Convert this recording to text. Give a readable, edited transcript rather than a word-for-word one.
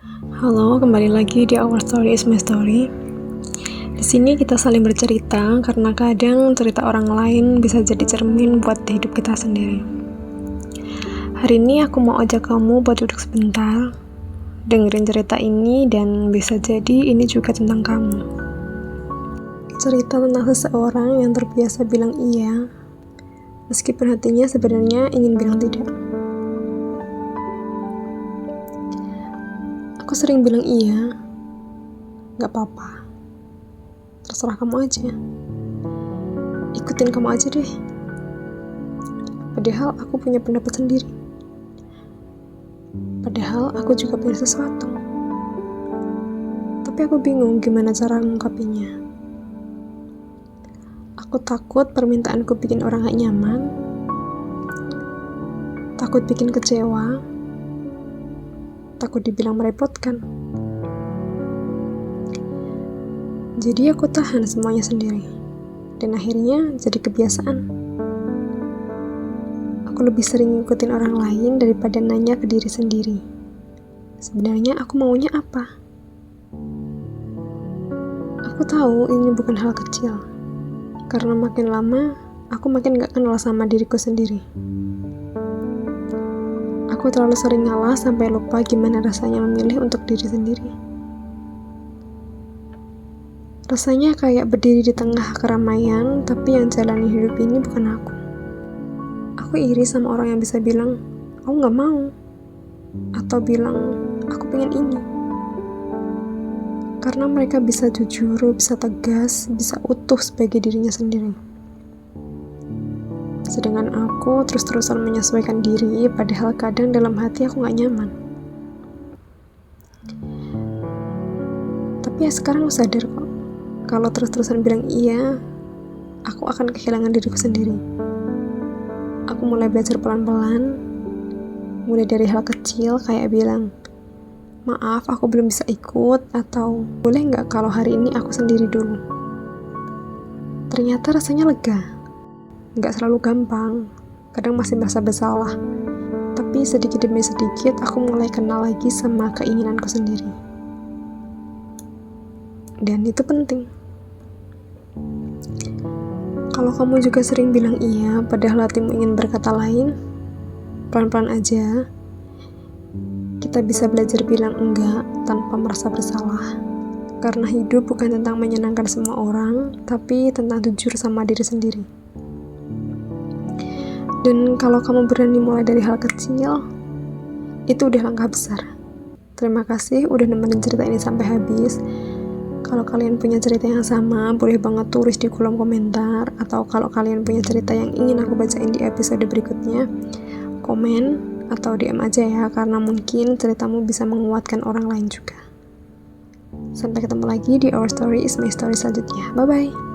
Halo, kembali lagi di Our Story is My Story. Di sini kita saling bercerita karena kadang cerita orang lain bisa jadi cermin buat hidup kita sendiri. Hari ini aku mau ajak kamu buat duduk sebentar, dengerin cerita ini dan bisa jadi ini juga tentang kamu. Cerita tentang seseorang yang terbiasa bilang iya, meskipun hatinya sebenarnya ingin bilang tidak. Aku sering bilang iya, gak apa-apa, terserah kamu aja, ikutin kamu aja deh. Padahal aku punya pendapat sendiri. Padahal aku juga punya sesuatu. Tapi aku bingung gimana cara mengungkapinya. Aku takut permintaanku bikin orang gak nyaman, takut bikin kecewa, takut dibilang merepotkan. Jadi aku tahan semuanya sendiri, dan akhirnya jadi kebiasaan. Aku lebih sering ngikutin orang lain daripada nanya ke diri sendiri. Sebenarnya aku maunya apa? Aku tahu ini bukan hal kecil, karena makin lama aku makin gak kenal sama diriku sendiri. Aku terlalu sering ngalah sampai lupa gimana rasanya memilih untuk diri sendiri. Rasanya kayak berdiri di tengah keramaian, tapi yang jalani hidup ini bukan aku. Aku iri sama orang yang bisa bilang, aku gak mau, atau bilang, aku pengen ini. Karena mereka bisa jujur, bisa tegas, bisa utuh sebagai dirinya sendiri. Sedangkan aku terus-terusan menyesuaikan diri, padahal kadang dalam hati aku gak nyaman. Tapi ya sekarang aku sadar kok, kalau terus-terusan bilang iya, aku akan kehilangan diriku sendiri. Aku mulai belajar pelan-pelan, mulai dari hal kecil kayak bilang, maaf aku belum bisa ikut, atau boleh gak kalau hari ini aku sendiri dulu. Ternyata rasanya lega. Gak selalu gampang, kadang masih merasa bersalah, tapi sedikit demi sedikit aku mulai kenal lagi sama keinginanku sendiri. Dan itu penting. Kalau kamu juga sering bilang iya, padahal hatimu ingin berkata lain, pelan-pelan aja. Kita bisa belajar bilang enggak tanpa merasa bersalah. Karena hidup bukan tentang menyenangkan semua orang, tapi tentang jujur sama diri sendiri. Dan kalau kamu berani mulai dari hal kecil, itu udah langkah besar. Terima kasih udah nemenin cerita ini sampai habis. Kalau kalian punya cerita yang sama, boleh banget tulis di kolom komentar. Atau kalau kalian punya cerita yang ingin aku bacain di episode berikutnya, komen atau DM aja ya, karena mungkin ceritamu bisa menguatkan orang lain juga. Sampai ketemu lagi di Our Story is My Story selanjutnya. Bye-bye.